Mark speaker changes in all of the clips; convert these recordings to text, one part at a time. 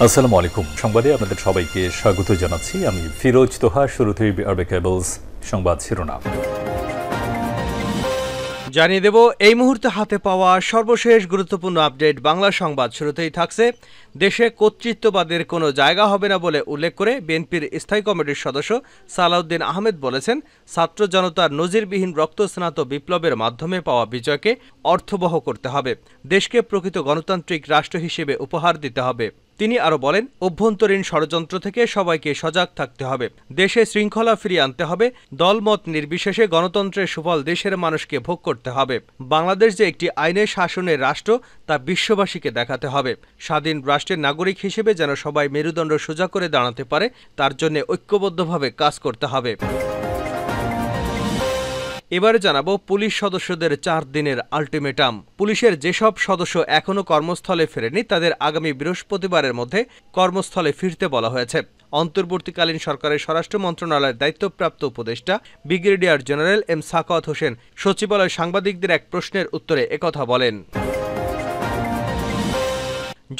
Speaker 1: আসসালামু আলাইকুম। সংবাদে আপনাদের সবাইকে স্বাগত জানাচ্ছি। আমি ফিরোজ তোহা। শুরুতেই আরবে কেবলস সংবাদ শিরোনাম
Speaker 2: জানিয়ে দেব এই মুহূর্তে হাতে পাওয়া সর্বশেষ গুরুত্বপূর্ণ আপডেট বাংলা সংবাদ। শুরুতেই থাকছে, দেশে কর্তৃত্ববাদের কোনো জায়গা হবে না বলে উল্লেখ করে বিএনপির স্থায়ী কমিটির সদস্য সালাউদ্দিন আহমেদ বলেছেন, ছাত্র জনতার নজিরবিহীন রক্তস্নাত বিপ্লবের মাধ্যমে পাওয়া বিজয়কে অর্থবহ করতে হবে, দেশকে প্রকৃত গণতান্ত্রিক রাষ্ট্র হিসেবে উপহার দিতে হবে। তিনি আরও বলেন, অভ্যন্তরীণ ষড়যন্ত্র থেকে সবাইকে সজাগ থাকতে হবে, দেশে শৃঙ্খলা ফিরিয়ে আনতে হবে, দলমত নির্বিশেষে গণতন্ত্রের সুফল দেশের মানুষকে ভোগ করতে হবে। বাংলাদেশ যে একটি আইনের শাসনের রাষ্ট্র তা বিশ্ববাসীকে দেখাতে হবে। স্বাধীন রাষ্ট্রের নাগরিক হিসেবে যেন সবাই মেরুদণ্ড সোজা করে দাঁড়াতে পারে, তার জন্য ঐক্যবদ্ধভাবে কাজ করতে হবে। এবারে জানাবো পুলিশ সদস্যদের 4 দিনের আলটিমেটাম। পুলিশের যেসব সদস্য এখনও কর্মস্থলে ফেরেনি তাদের আগামী বৃহস্পতিবারের মধ্যে কর্মস্থলে ফিরতে বলা হয়েছে। অন্তর্বর্তীকালীন সরকারের স্বরাষ্ট্র মন্ত্রণালয়ের দায়িত্বপ্রাপ্ত উপদেষ্টা brigadier general M Sakhawat Hossain সচিবালয়ে সাংবাদিকদের এক প্রশ্নের উত্তরে একথা বলেন।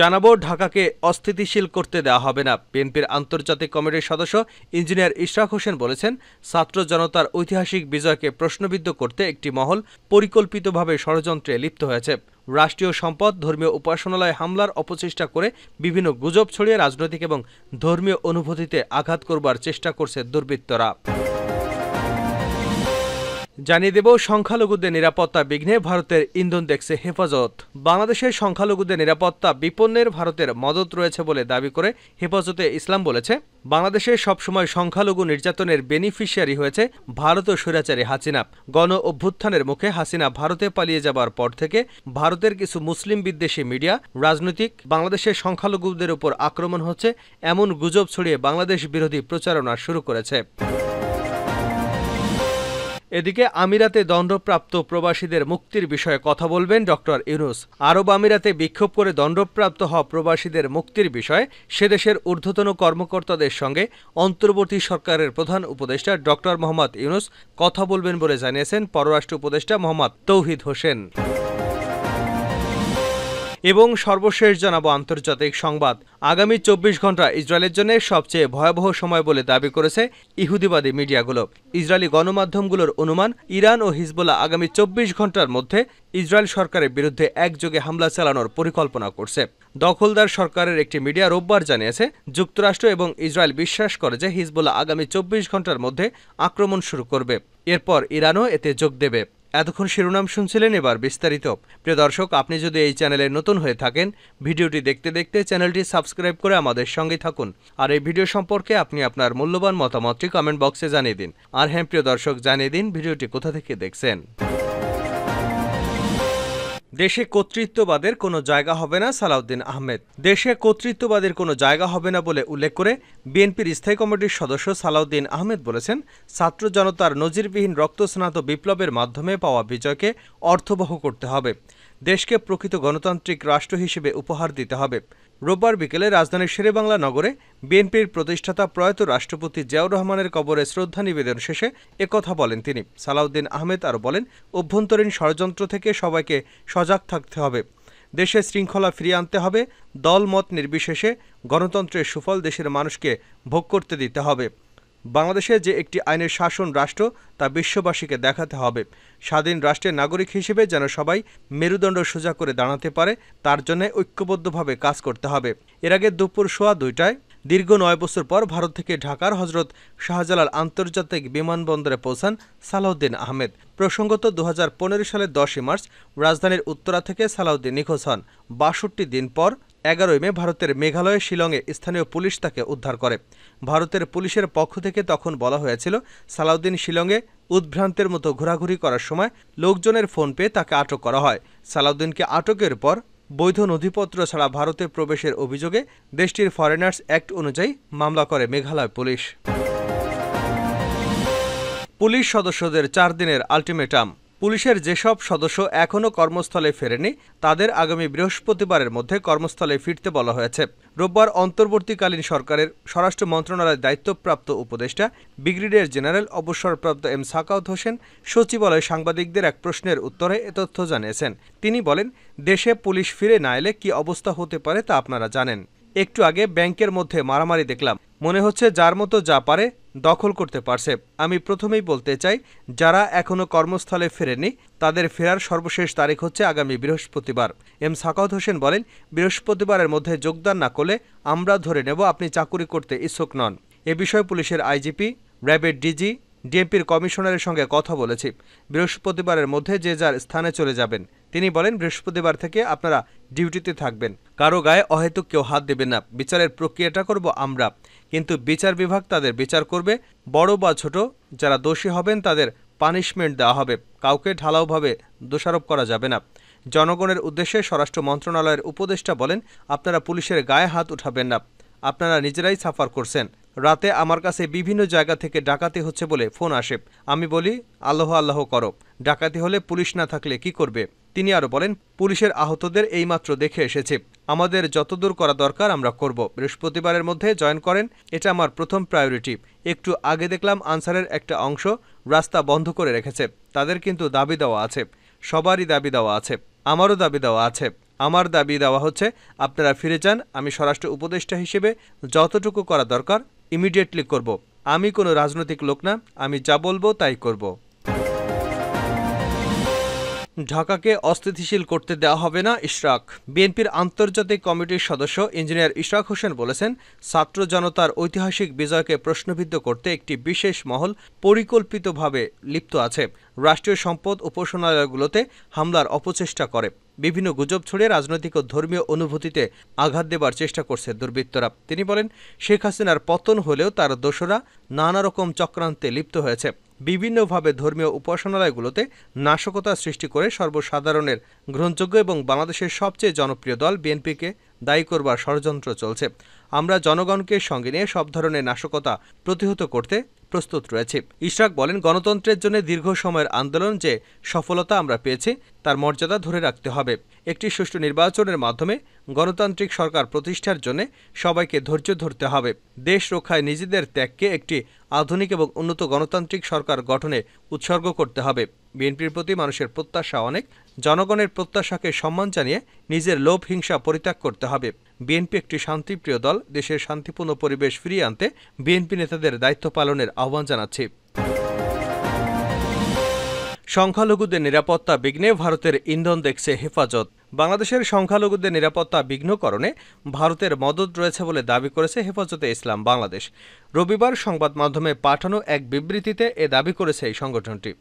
Speaker 2: জানাবো, ঢাকাকে অস্থিতিশীল করতে দেওয়া হবে না। বিএনপির আন্তর্জাতিক কমিটির সদস্য ইঞ্জিনিয়ার ইশরাক হোসেন বলেছেন, ছাত্র জনতার ঐতিহাসিক বিজয়কে প্রশ্নবিদ্ধ করতে একটি মহল পরিকল্পিতভাবে ষড়যন্ত্রে লিপ্ত হয়েছে। রাষ্ট্রীয় সম্পদ, ধর্মীয় উপাসনালয়ে হামলার অপচেষ্টা করে বিভিন্ন গুজব ছড়িয়ে রাজনৈতিক এবং ধর্মীয় অনুভূতিতে আঘাত করবার চেষ্টা করছে দুর্বৃত্তরা। জানিয়ে দেব, সংখ্যালঘুদের নিরাপত্তা বিঘ্নে ভারতের ইন্ধন দেখছে হেফাজত। বাংলাদেশের সংখ্যালঘুদের নিরাপত্তা বিপন্নের ভারতের মদত রয়েছে বলে দাবি করে হেফাজতে ইসলাম বলেছে, বাংলাদেশে সবসময় সংখ্যালঘু নির্যাতনের বেনিফিশিয়ারি হয়েছে ভারত ও স্বৈরাচারী হাসিনা। গণ অভ্যুত্থানের মুখে হাসিনা ভারতে পালিয়ে যাবার পর থেকে ভারতের কিছু মুসলিম বিদ্বেষী মিডিয়া, রাজনৈতিক বাংলাদেশের সংখ্যালঘুদের উপর আক্রমণ হচ্ছে এমন গুজব ছড়িয়ে বাংলাদেশ বিরোধী প্রচারণা শুরু করেছে। এদিকে আমিরাতে দণ্ডপ্রাপ্ত প্রবাসীদের মুক্তির বিষয়ে কথা বলবেন ডক্টর ইউনূস। আরব আমিরাতে বিক্ষোভ করে দণ্ডপ্রাপ্ত হওয়া প্রবাসীদের মুক্তির বিষয়ে সেদেশের ঊর্ধ্বতন কর্মকর্তাদের সঙ্গে অন্তর্বর্তী সরকারের প্রধান উপদেষ্টা ডক্টর মোহাম্মদ ইউনূস কথা বলবেন বলে জানিয়েছেন পররাষ্ট্র উপদেষ্টা মোহাম্মদ তৌহিদ হোসেন। এবং সর্বশেষ জানাবো আন্তর্জাতিক সংবাদ। আগামী 24 ঘন্টা ইসরায়েলের জন্য সবচেয়ে ভয়াবহ সময় বলে দাবি করেছে ইহুদিবাদী মিডিয়াগুলো। ইসরায়েলি গণমাধ্যমগুলোর অনুমান, ইরান ও হিজবুল্লাহ আগামী 24 ঘন্টার মধ্যে ইসরায়েল সরকারের বিরুদ্ধে একযোগে হামলা চালানোর পরিকল্পনা করছে। দখলদার সরকারের একটি মিডিয়া রোববার জানিয়েছে, যুক্তরাষ্ট্র এবং ইসরায়েল বিশ্বাস করে যে হিজবুল্লাহ আগামী 24 ঘন্টার মধ্যে আক্রমণ শুরু করবে, এরপর ইরানও এতে যোগ দেবে। এতক্ষণ শিরোনাম শুনছিলেন, এবার বিস্তারিত। প্রিয় দর্শক, আপনি যদি এই চ্যানেলে নতুন হয়ে থাকেন, ভিডিওটি দেখতে দেখতে চ্যানেলটি সাবস্ক্রাইব করে আমাদের সঙ্গে থাকুন। আর এই ভিডিও সম্পর্কে আপনি আপনার মূল্যবান মতামতটি কমেন্ট বক্সে জানিয়ে দিন। আর হ্যাঁ প্রিয় দর্শক, জানিয়ে দিন ভিডিওটি কোথা থেকে দেখছেন। দেশে কর্তৃত্ববাদের কোনো জায়গা হবে না, সালাউদ্দিন আহমেদ। দেশে কর্তৃত্ববাদের কোনো জায়গা হবে না বলে উল্লেখ করে বিএনপির স্থায়ী কমিটির সদস্য সালাউদ্দিন আহমেদ বলেছেন, ছাত্র জনতার নজিরবিহীন রক্তস্নাত বিপ্লবের মাধ্যমে পাওয়া বিজয়কে অর্থবহ করতে হবে, দেশকে প্রকৃত গণতান্ত্রিক রাষ্ট্র হিসেবে উপহার দিতে হবে। রোববার বিকেলে রাজধানীর শেরেবাংলা নগরে বিএনপির প্রতিষ্ঠাতা প্রয়াত রাষ্ট্রপতি জিয়াউর রহমানের কবরে শ্রদ্ধা নিবেদন শেষে একথা বলেন তিনি। সালাউদ্দিন আহমেদ আরও বলেন, অভ্যন্তরীণ ষড়যন্ত্র থেকে সবাইকে সজাগ থাকতে হবে, দেশে শৃঙ্খলা ফিরিয়ে আনতে হবে, দলমত নির্বিশেষে গণতন্ত্রের সুফল দেশের মানুষকে ভোগ করতে দিতে হবে। বাংলাদেশে যে একটি আইনের শাসন রাষ্ট্র তা বিশ্ববাসীকে দেখাতে হবে। স্বাধীন রাষ্ট্রের নাগরিক হিসেবে যেন সবাই মেরুদণ্ড সোজা করে দাঁড়াতে পারে, তার জন্য ঐক্যবদ্ধভাবে কাজ করতে হবে। এর আগে দুপুর 2:15টায় দীর্ঘ 9 বছর পর ভারত থেকে ঢাকার হজরত শাহজালাল আন্তর্জাতিক বিমানবন্দরে পৌঁছান সালাউদ্দিন আহমেদ। প্রসঙ্গত 2015 সালের 10 মার্চ রাজধানীর উত্তরা থেকে সালাউদ্দিন নিখোঁজ হন। 62 দিন পর 11 মে ভারতের মেঘালয়ের শিলংয়ে স্থানীয় পুলিশ তাকে উদ্ধার করে। ভারতের পুলিশের পক্ষ থেকে তখন বলা হয়েছিল, সালাউদ্দিন শিলংয়ে উদ্ভ্রান্তের মতো ঘোরাঘুরি করার সময় লোকজনের ফোন পেয়ে তাকে আটক করা হয়। সালাউদ্দিনকে আটকের পর বৈধ নথিপত্র ছাড়া ভারতে প্রবেশের অভিযোগে দেশটির ফরেনার্স অ্যাক্ট অনুযায়ী মামলা করে মেঘালয় পুলিশ। পুলিশ সদস্যদের 4 দিনের আলটিমেটাম। পুলিশের যেসব সদস্য এখনও কর্মস্থলে ফেরেনি তাদের আগামী বৃহস্পতিবারের মধ্যে কর্মস্থলে ফিরতে বলা হয়েছে। রোববার অন্তর্বর্তীকালীন সরকারের স্বরাষ্ট্র মন্ত্রণালয়ের দায়িত্বপ্রাপ্ত উপদেষ্টা ব্রিগেডিয়ার জেনারেল অবসরপ্রাপ্ত এম সাখাওয়াত হোসেন সচিবালয়ে সাংবাদিকদের এক প্রশ্নের উত্তরে এ তথ্য জানিয়েছেন। তিনি বলেন, দেশে পুলিশ ফিরে না এলে কী অবস্থা হতে পারে তা আপনারা জানেন। একটু আগে ব্যাংকের মধ্যে মারামারি দেখলাম, মনে হচ্ছে যার মতো যা পারে দখল করতে পারছে। আমি প্রথমেই বলতে চাই, যারা এখনো কর্মস্থলে ফেরেননি তাদের ফেরার সর্বশেষ তারিখ হচ্ছে আগামী বৃহস্পতিবার। এম সাখাওয়াত হোসেন বলেন, বৃহস্পতিবারের মধ্যে যোগদান না করলে আমরা ধরে নেব আপনি চাকুরি করতে ইচ্ছুক নন। এ বিষয়ে পুলিশের আইজিপি, র্যাবের ডিজি, ডিএমপির কমিশনারের সঙ্গে কথা বলেছি। বৃহস্পতিবারের মধ্যে যে যার স্থানে চলে যাবেন। তিনি বলেন, বৃহস্পতিবার থেকে আপনারা ডিউটিতে থাকবেন, কারো গায়ে অহেতুক কেউ হাত দেবেন না। বিচারের প্রক্রিয়াটা করব আমরা, কিন্তু বিচার বিভাগ তাদের বিচার করবে। বড় বা ছোট যারা দোষী হবেন তাদের পানিশমেন্ট দেওয়া হবে, কাউকে ঢালাওভাবে দোষারোপ করা যাবে না। জনগণের উদ্দেশ্যে স্বরাষ্ট্র মন্ত্রণালয়ের উপদেষ্টা বলেন, আপনারা পুলিশের গায়ে হাত উঠাবেন না, আপনারা নিজেরাই সাফার করছেন। রাতে আমার কাছে বিভিন্ন জায়গা থেকে ডাকাতি হচ্ছে বলে ফোন আসে, আমি বলি আল্লাহ আল্লাহ করো, ডাকাতি হলে পুলিশ না থাকলে কি করবে? তিনি আরো বলেন, পুলিশের আহতদের এইমাত্র দেখে এসেছে, আমাদের যতদূর করা দরকার আমরা করব। বৃহস্পতিবারের মধ্যে জয়েন করেন, এটা আমার প্রথম প্রায়োরিটি। একটু আগে দেখলাম আনসারের একটা অংশ রাস্তা বন্ধ করে রেখেছে, তাদের কিন্তু দাবি দেওয়া আছে, সবারই দাবি দেওয়া আছে, আমারও দাবি দেওয়া আছে। আমার দাবি দেওয়া হচ্ছে আপনারা ফিরে যান, আমি স্বরাষ্ট্র উপদেষ্টা হিসেবে যতটুকু করা দরকার ইমিডিয়েটলি করব। আমি কোনো রাজনৈতিক লোক না, আমি যা বলবো তাই করব। ঢাকাকে অস্থিতিশীল করতে দেওয়া হবে না, ইশরাক। বিএনপির আন্তর্জাতিক কমিটির সদস্য ইঞ্জিনিয়ার ইশরাক হোসেন বলেছেন, ছাত্র জনতার ঐতিহাসিক বিজয়কে প্রশ্নবিদ্ধ করতে একটি বিশেষ মহল পরিকল্পিতভাবে লিপ্ত আছে। রাষ্ট্রীয় সম্পদ উপাসনালয়গুলোতে হামলার অপচেষ্টা করে, বিভিন্ন গুজব ছড়িয়ে রাজনৈতিক ও ধর্মীয় অনুভূতিতে আঘাত দেবার চেষ্টা করছে দুর্বৃত্তরা। তিনি বলেন, শেখ হাসিনার পতন হলেও তার দোসররা নানা রকম চক্রান্তে লিপ্ত হয়েছে, বিভিন্নভাবে ধর্মীয় উপাসনালয়গুলোতে নাশকতা সৃষ্টি করে সর্বসাধারণের গ্রহণযোগ্য এবং বাংলাদেশের সবচেয়ে জনপ্রিয় দল বিএনপিকে দায়ী করবার ষড়যন্ত্র চলছে। আমরা জনগণকে সঙ্গে নিয়ে সব ধরনের নাশকতা প্রতিহত করতে প্রস্তুত রয়েছে। ইশরাক বলেন, গণতন্ত্রের জন্য দীর্ঘ সময়ের আন্দোলন যে সফলতা আমরা পেয়েছি তার মর্যাদা ধরে রাখতে হবে। একটি সুষ্ঠু নির্বাচনের মাধ্যমে গণতান্ত্রিক সরকার প্রতিষ্ঠার জন্য সবাইকে ধৈর্য ধরতে হবে। দেশ রক্ষায় নিজেদের ত্যাগকে একটি আধুনিক এবং উন্নত গণতান্ত্রিক সরকার গঠনে উৎসর্গ করতে হবে। বিএনপির প্রতি মানুষের প্রত্যাশা অনেক, জনগণের প্রত্যাশাকে সম্মান জানিয়ে নিজের লোভ হিংসা পরিত্যাগ করতে হবে। বিএনপি একটি শান্তিপ্রিয় দল, দেশের শান্তিপূর্ণ পরিবেশ ফিরিয়ে আনতে বিএনপি নেতাদের দায়িত্ব পালনের আহ্বান জানাচ্ছি। সংখ্যালঘুদের নিরাপত্তা বিঘ্নে ভারতের ইন্ধন দেখছে হেফাজত। বাংলাদেশের সংখ্যালঘুদের নিরাপত্তা বিঘ্নকরণে ভারতের মদদ রয়েছে বলে দাবি করেছে হেফাজতে ইসলাম বাংলাদেশ। রবিবার সংবাদ মাধ্যমে পাঠানো এক বিবৃতিতে এ দাবি করেছে এই সংগঠনটি।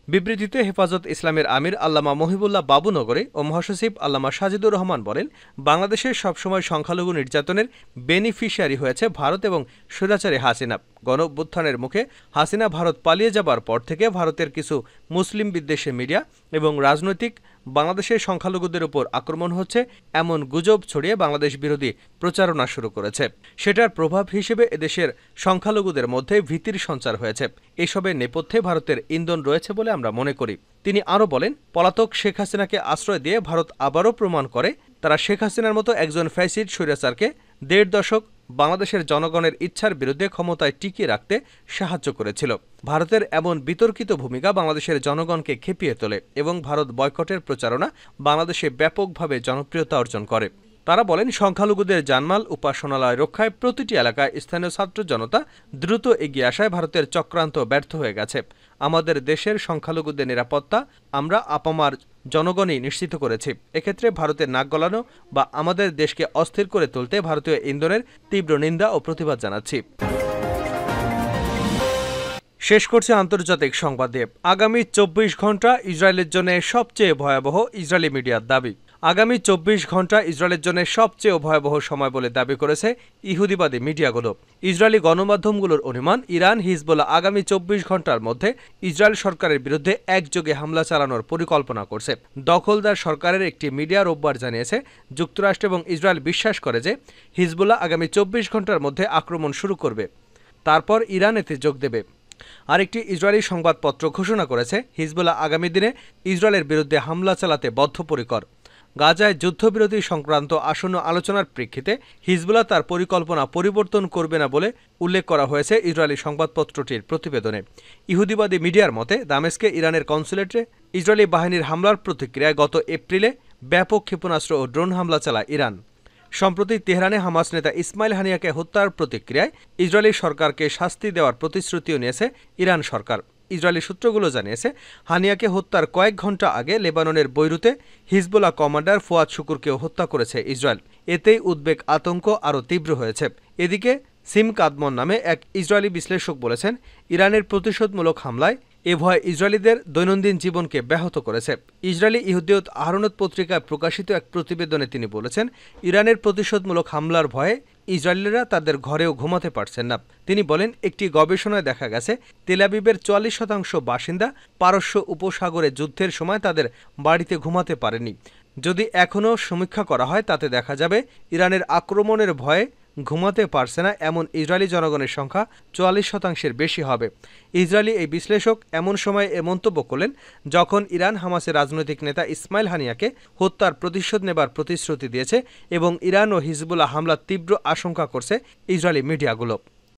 Speaker 2: বিবৃতিতে হেফাজত ইসলামের আমির আল্লামা মহিবুল্লাহ বাবুনগরে ও মহাসচিব আল্লামা সাজিদুর রহমান বলেন, বাংলাদেশের সবসময় সংখ্যালঘু নির্যাতনের বেনিফিশিয়ারি হয়েছে ভারত এবং স্বৈরাচারী হাসিনা। গণঅভ্যুত্থানের মুখে হাসিনা ভারত পালিয়ে যাবার পর থেকে ভারতের কিছু মুসলিম বিদ্বেষী মিডিয়া এবং রাজনৈতিক বাংলাদেশের সংখ্যালঘুদের উপর আক্রমণ হচ্ছে এমন গুজব ছড়িয়ে বাংলাদেশ বিরোধী প্রচারণা শুরু করেছে। সেটার প্রভাব হিসেবে এদেশের সংখ্যালঘুদের মধ্যে ভীতির সঞ্চার হয়েছে। এসবের নেপথ্যে ভারতের ইন্ধন রয়েছে বলে আমরা মনে করি। তিনি আরও বলেন, পলাতক শেখ হাসিনাকে আশ্রয় দিয়ে ভারত আবারও প্রমাণ করে তারা শেখ হাসিনার মতো একজন ফ্যাসিস্ট স্বৈরাচারকে ১.৫ দশক বাংলাদেশের জনগণের ইচ্ছার বিরুদ্ধে ক্ষমতায় টিকিয়ে রাখতে সাহায্য করেছিল। ভারতের এমন বিতর্কিত ভূমিকা বাংলাদেশের জনগণকে খেপিয়ে তোলে এবং ভারত বয়কটের প্রচারণা বাংলাদেশে ব্যাপকভাবে জনপ্রিয়তা অর্জন করে। তারা বলেন, সংখ্যালঘুদের জানমাল উপাসনালয় রক্ষায় প্রতিটি এলাকায় স্থানীয় ছাত্র জনতা দ্রুত এগিয়ে আসায় ভারতের চক্রান্ত ব্যর্থ হয়ে গেছে। আমাদের দেশের সংখ্যালঘুদের নিরাপত্তা আমরা আপামার জনগণই নিশ্চিত করেছি। এক্ষেত্রে ভারতের নাক গলানো বা আমাদের দেশকে অস্থির করে তুলতে ভারতীয় ইন্ধনের তীব্র নিন্দা ও প্রতিবাদ জানাচ্ছি। শেষ করছে আন্তর্জাতিক সংবাদে। আগামী ২৪ ঘন্টা ইসরায়েলের জন্য সবচেয়ে ভয়াবহ, ইসরায়েলি মিডিয়ার দাবি। আগামী ২৪ ঘন্টা ইসরায়েলের জন্য সবচেয়ে ভয়াবহ সময় বলে দাবি করেছে ইহুদিবাদী মিডিয়াগুলো। ইসরায়েলি গণমাধ্যমগুলোর অনুমান, ইরান হিজবুল্লাহ আগামী ২৪ ঘন্টার মধ্যে ইসরায়েল সরকারের বিরুদ্ধে একযোগে হামলা চালানোর পরিকল্পনা করছে। দখলদার সরকারের একটি মিডিয়া রোববার জানিয়েছে, যুক্তরাষ্ট্র এবং ইসরায়েল বিশ্বাস করে যে হিজবুল্লাহ আগামী ২৪ ঘন্টার মধ্যে আক্রমণ শুরু করবে, তারপর ইরান এতে যোগ দেবে। আরেকটি ইসরায়েলি সংবাদপত্র ঘোষণা করেছে, হিজবুল্লাহ আগামী দিনে ইসরায়েলের বিরুদ্ধে হামলা চালাতে বদ্ধপরিকর। গাজায় যুদ্ধবিরতি সংক্রান্ত আসন্ন আলোচনার প্রেক্ষিতে হিজবুল্লাহ তার পরিকল্পনা পরিবর্তন করবে না বলে উল্লেখ করা হয়েছে ইসরায়েলি সংবাদপত্রটির প্রতিবেদনে। ইহুদিবাদী মিডিয়ার মতে, দামেস্কে ইরানের কনসুলেটে ইসরায়েলি বাহিনীর হামলার প্রতিক্রিয়ায় গত এপ্রিলে ব্যাপক ক্ষেপণাস্ত্র ও ড্রোন হামলা চালায় ইরান। সম্প্রতি তেহরানে হামাস নেতা ইসমাইল হানিয়াকে হত্যার প্রতিক্রিয়ায় ইসরায়েলি সরকারকে শাস্তি দেওয়ার প্রতিশ্রুতিও নিয়েছে ইরান সরকার। ইসরায়েলি সূত্রগুলো জানিয়েছে, হানিয়াকে হত্যার কয়েক ঘণ্টা আগে লেবাননের বৈরুতে হিজবুল্লাহ কমান্ডার ফুয়াদ শুকুরকেও হত্যা করেছে ইসরায়েল। এতেই উদ্বেগ আতঙ্ক আরও তীব্র হয়েছে। এদিকে সিম কাদমন নামে এক ইসরায়েলি বিশ্লেষক বলেছেন, ইরানের প্রতিশোধমূলক হামলায় এ ভয় ইসরায়েলিদের দৈনন্দিন জীবনকে ব্যাহত করেছে। ইসরায়েলি ইহুদিয়ত আহরোনট পত্রিকায় প্রকাশিত এক প্রতিবেদনে তিনি বলেছেন, ইরানের প্রতিশোধমূলক হামলার ভয়ে ইসরায়েলিরা তাদের ঘরেও ঘুমাতে পারছেন না। তিনি বলেন, একটি গবেষণায় দেখা গেছে তেল আবিবের ৪৪% বাসিন্দা পারস্য উপসাগরে যুদ্ধের সময় তাদের বাড়িতে ঘুমাতে পারেনি। যদি এখনও সমীক্ষা করা হয় তাতে দেখা যাবে ইরানের আক্রমণের ভয়ে ঘুমাতে পারছে না এমন ইসরায়েলি জনগণের সংখ্যা ৪৪% বেশি হবে। ইসরায়েলি এই বিশ্লেষক এমন সময় এ মন্তব্য করলেন যখন ইরান হামাসের রাজনৈতিক নেতা ইসমাইল হানিয়াকে হত্যার প্রতিশোধ নেবার প্রতিশ্রুতি দিয়েছে এবং ইরান ও হিজবুল্লাহ হামলার তীব্র আশঙ্কা করছে ইসরায়েলি মিডিয়াগুলো।